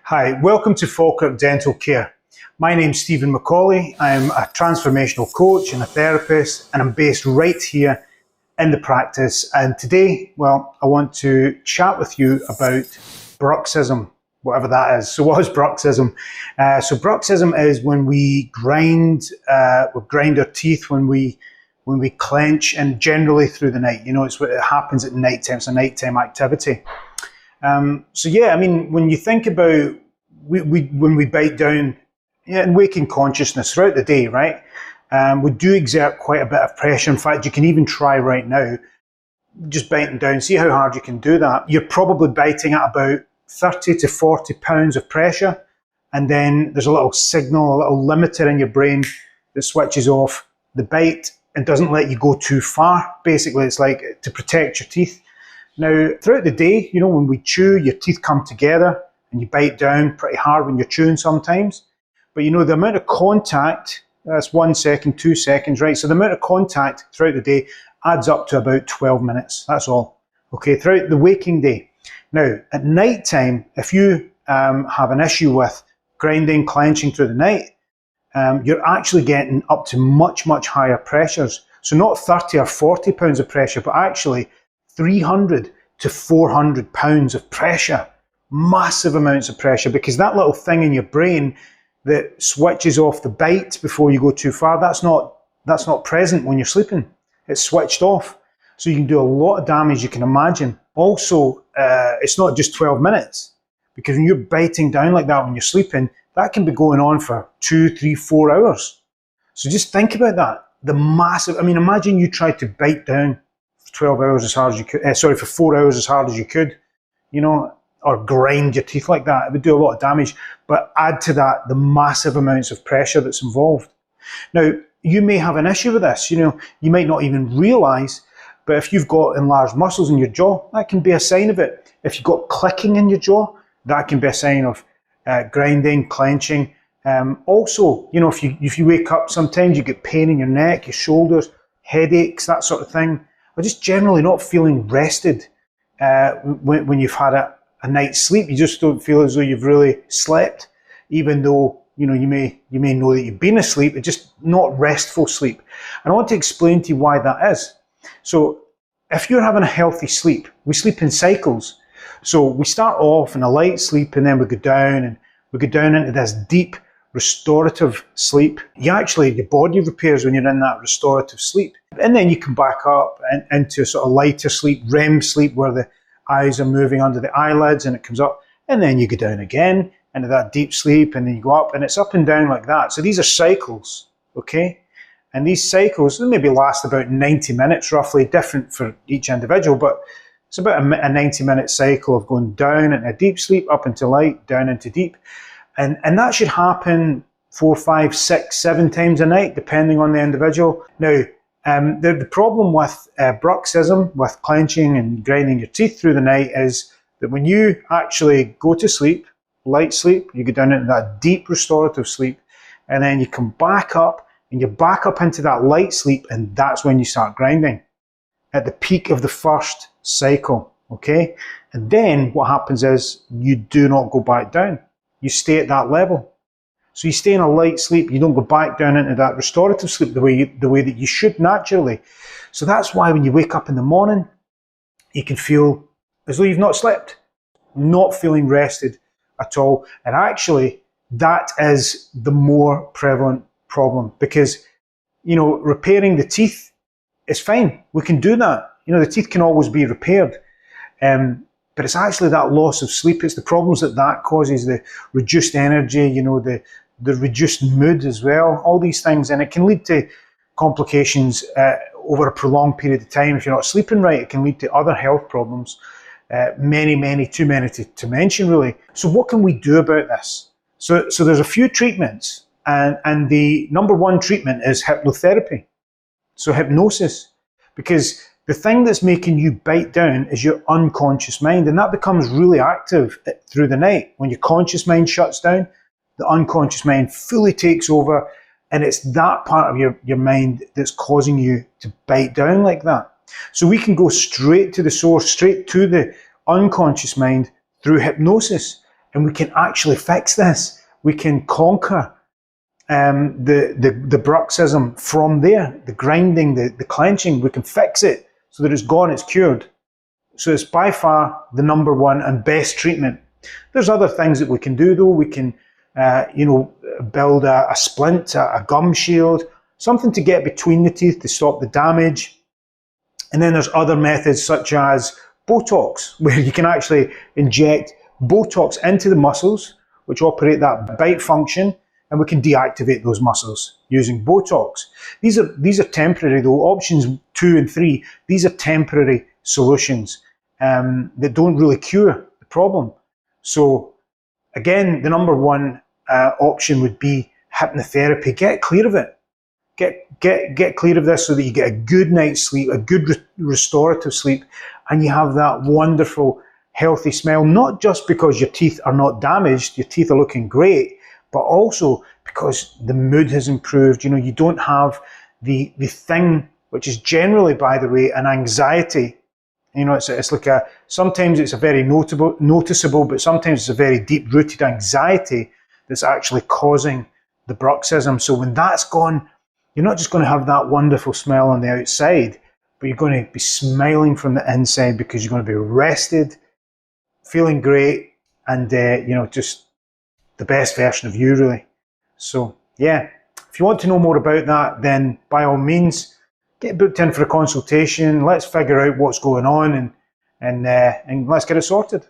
Hi, welcome to Falkirk Dental Care. My name's Stephen McCauley. I'm a transformational coach and a therapist, and I'm based right here in the practice. And today, I want to chat with you about bruxism, whatever that is. So what is bruxism? So bruxism is when we grind our teeth, when we clench, and generally through the night. It's what happens at night time. It's a nighttime activity. When you think about when we bite down in waking consciousness throughout the day, right? We do exert quite a bit of pressure. In fact, you can even try right now, just biting down, see how hard you can do that. You're probably biting at about 30 to 40 pounds of pressure. And then there's a little signal, a little limiter in your brain that switches off the bite and doesn't let you go too far. Basically, it's like to protect your teeth. Now, throughout the day, when we chew, your teeth come together and you bite down pretty hard when you're chewing sometimes. But the amount of contact, that's 1 second, 2 seconds, right? So the amount of contact throughout the day adds up to about 12 minutes. That's all. Okay, throughout the waking day. Now, at night time, if you have an issue with grinding, clenching through the night, you're actually getting up to much, much higher pressures. So not 30 or 40 pounds of pressure, but actually 300 to 400 pounds of pressure, massive amounts of pressure, because that little thing in your brain that switches off the bite before you go too far, that's not present when you're sleeping. It's switched off. So you can do a lot of damage, you can imagine. Also, it's not just 12 minutes, because when you're biting down like that when you're sleeping, that can be going on for 2, 3, 4 hours. So just think about that. Imagine you tried to bite down 12 hours as hard as you could, for 4 hours as hard as you could, or grind your teeth like that. It would do a lot of damage. But add to that the massive amounts of pressure that's involved. Now, you may have an issue with this. You might not even realize, but if you've got enlarged muscles in your jaw, that can be a sign of it. If you've got clicking in your jaw, that can be a sign of grinding, clenching. Also, if you wake up, sometimes you get pain in your neck, your shoulders, headaches, that sort of thing. Or just generally not feeling rested when you've had a night's sleep. You just don't feel as though you've really slept, even though you may know that you've been asleep. It's just not restful sleep. And I want to explain to you why that is. So if you're having a healthy sleep, we sleep in cycles. So we start off in a light sleep, and then we go down into this deep restorative sleep. Your body repairs when you're in that restorative sleep. And then you come back up and into a sort of lighter sleep, REM sleep, where the eyes are moving under the eyelids and it comes up. And then you go down again into that deep sleep, and then you go up, and it's up and down like that. So these are cycles, okay? And these cycles, they maybe last about 90 minutes roughly, different for each individual, but it's about a 90-minute cycle of going down into a deep sleep, up into light, down into deep. And that should happen 4, 5, 6, 7 times a night, depending on the individual. Now, the problem with bruxism, with clenching and grinding your teeth through the night, is that when you actually go to sleep, light sleep, you go down into that deep restorative sleep, and then you come back up, and you're back up into that light sleep, and that's when you start grinding, at the peak of the first cycle, okay? And then what happens is you do not go back down. You stay at that level. So you stay in a light sleep, you don't go back down into that restorative sleep the way that you should naturally. So that's why when you wake up in the morning, you can feel as though you've not slept, not feeling rested at all. And actually, that is the more prevalent problem, because, repairing the teeth is fine. We can do that. The teeth can always be repaired. But it's actually that loss of sleep. It's the problems that causes, the reduced energy, the reduced mood as well, all these things. And it can lead to complications over a prolonged period of time. If you're not sleeping right, it can lead to other health problems. Too many to mention, really. So what can we do about this? So there's a few treatments. And the number one treatment is hypnotherapy. So hypnosis. Because the thing that's making you bite down is your unconscious mind, and that becomes really active through the night. When your conscious mind shuts down, the unconscious mind fully takes over, and it's that part of your mind that's causing you to bite down like that. So we can go straight to the source, straight to the unconscious mind through hypnosis. and we can actually fix this. We can conquer the bruxism from there, the grinding, the clenching. We can fix it so that it's gone, it's cured. So it's by far the number one and best treatment. There's other things that we can do though. We can, build a splint, a gum shield, something to get between the teeth to stop the damage. And then there's other methods such as Botox, where you can actually inject Botox into the muscles, which operate that bite function, and we can deactivate those muscles using Botox. These are temporary though. Options 2 and 3, these are temporary solutions that don't really cure the problem. So again, the number one option would be hypnotherapy. Get clear of it. Get clear of this so that you get a good night's sleep, a good restorative sleep, and you have that wonderful, healthy smile, not just because your teeth are not damaged, your teeth are looking great, but also because the mood has improved. You know, you don't have the thing, which is generally, by the way, an anxiety. You know, it's like sometimes it's a very noticeable, but sometimes it's a very deep-rooted anxiety that's actually causing the bruxism. So when that's gone, you're not just going to have that wonderful smile on the outside, but you're going to be smiling from the inside because you're going to be rested, feeling great, and just the best version of you, really. So yeah, if you want to know more about that, then by all means, get booked in for a consultation. Let's figure out what's going on and let's get it sorted.